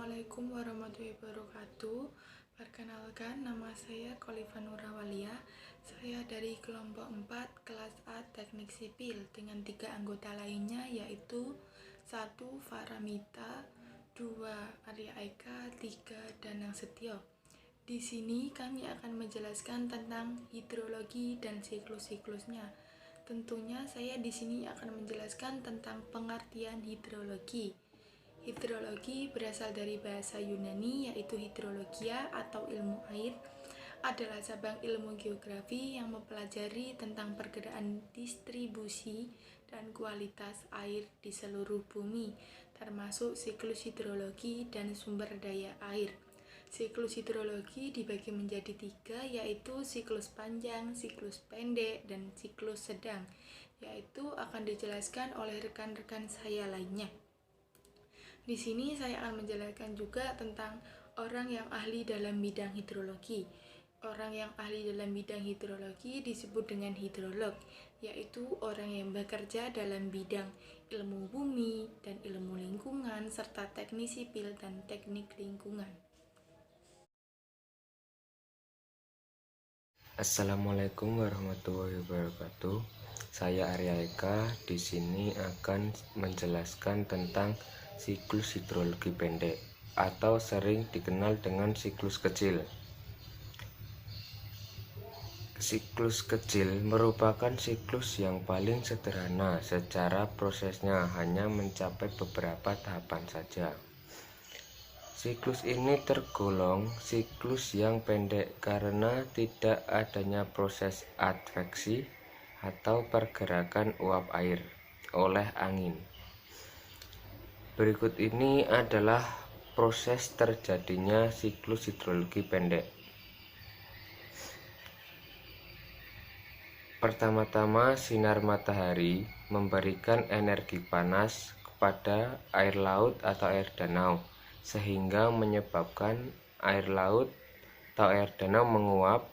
Assalamualaikum warahmatullahi wabarakatuh. Perkenalkan, nama saya Kholifa Nurawalia. Saya dari kelompok 4 kelas A Teknik Sipil dengan 3 anggota lainnya, yaitu 1. Faramita, 2. Arya Eka, 3. Danang Setio. Di sini kami akan menjelaskan tentang hidrologi dan siklus-siklusnya. Tentunya saya di sini akan menjelaskan tentang pengertian hidrologi. Hidrologi berasal dari bahasa Yunani, yaitu hidrologia atau ilmu air, adalah cabang ilmu geografi yang mempelajari tentang pergerakan distribusi dan kualitas air di seluruh bumi, termasuk siklus hidrologi dan sumber daya air. Siklus hidrologi dibagi menjadi 3, yaitu siklus panjang, siklus pendek, dan siklus sedang, yaitu akan dijelaskan oleh rekan-rekan saya lainnya. Di sini saya akan menjelaskan juga tentang orang yang ahli dalam bidang hidrologi. Orang yang ahli dalam bidang hidrologi disebut dengan hidrolog, yaitu orang yang bekerja dalam bidang ilmu bumi dan ilmu lingkungan, serta teknik sipil dan teknik lingkungan. Assalamualaikum warahmatullahi wabarakatuh. Saya Arya Eka. Di sini akan menjelaskan tentang siklus hidrologi pendek atau sering dikenal dengan siklus kecil. Siklus kecil merupakan siklus yang paling sederhana secara prosesnya hanya mencapai beberapa tahapan saja. Siklus ini tergolong siklus yang pendek karena tidak adanya proses adveksi atau pergerakan uap air oleh angin. Berikut ini adalah proses terjadinya siklus hidrologi pendek. Pertama-tama, sinar matahari memberikan energi panas kepada air laut atau air danau, sehingga menyebabkan air laut atau air danau menguap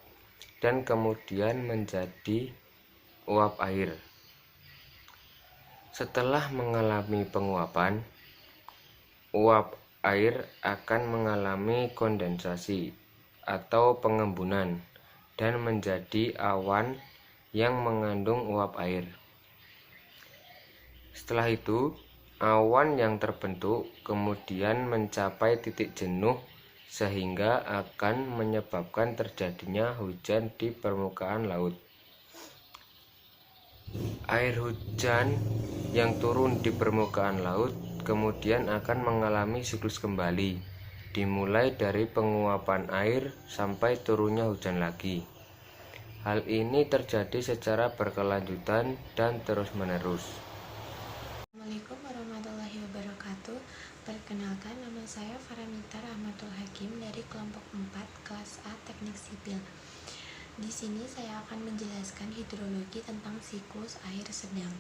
dan kemudian menjadi uap air. Setelah mengalami penguapan, uap air akan mengalami kondensasi atau pengembunan dan menjadi awan yang mengandung uap air. Setelah itu, awan yang terbentuk kemudian mencapai titik jenuh sehingga akan menyebabkan terjadinya hujan di permukaan laut. Air hujan yang turun di permukaan laut kemudian akan mengalami siklus kembali, dimulai dari penguapan air sampai turunnya hujan lagi. Hal ini terjadi secara berkelanjutan dan terus-menerus. Assalamualaikum warahmatullahi wabarakatuh. Perkenalkan, nama saya Faramita Rahmatul Hakim dari kelompok 4 kelas A Teknik Sipil. Di sini saya akan menjelaskan hidrologi tentang siklus air sedang.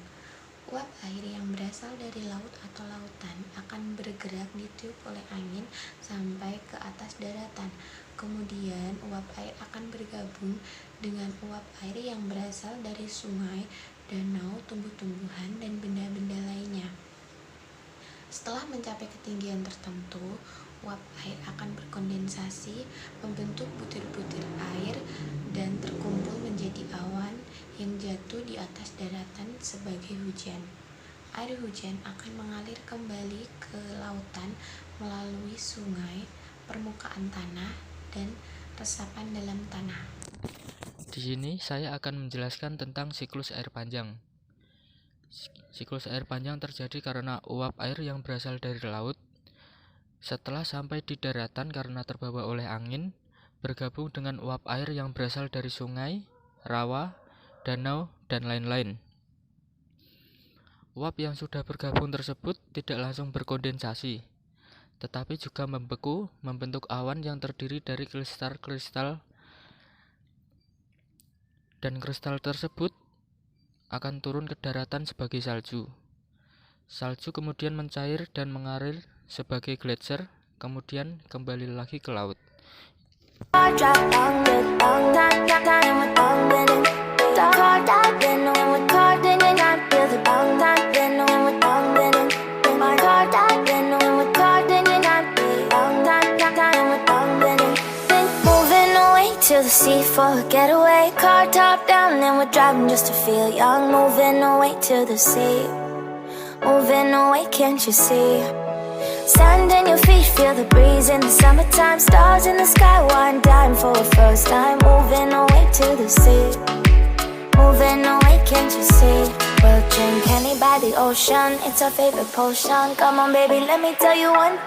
Uap air yang berasal dari laut atau lautan akan bergerak ditiup oleh angin sampai ke atas daratan. Kemudian uap air akan bergabung dengan uap air yang berasal dari sungai, danau, tumbuh-tumbuhan, dan benda-benda lainnya. Setelah mencapai ketinggian tertentu, uap air akan berkondensasi, membentuk butir-butir air, dan terkumpul menjadi awan yang jatuh di atas daratan sebagai hujan. Air hujan akan mengalir kembali ke lautan melalui sungai, permukaan tanah, dan resapan dalam tanah. Di sini saya akan menjelaskan tentang siklus air panjang. Siklus air panjang terjadi karena uap air yang berasal dari laut setelah sampai di daratan karena terbawa oleh angin bergabung dengan uap air yang berasal dari sungai, rawa, danau, dan lain-lain. Uap yang sudah bergabung tersebut tidak langsung berkondensasi, tetapi juga membeku, membentuk awan yang terdiri dari kristal-kristal, dan kristal tersebut akan turun ke daratan sebagai salju. Salju kemudian mencair dan mengalir sebagai gletser, kemudian kembali lagi ke laut. to the sea for a getaway. Car top down and we're driving just to feel young. Moving away to the sea, moving away, can't you see? Sand in your feet, feel the breeze in the summertime. Stars in the sky, one dime for a first time. Moving away to the sea, moving away, can't you see? We'll drink honey by the ocean, it's our favorite potion. Come on baby, let me tell you one time.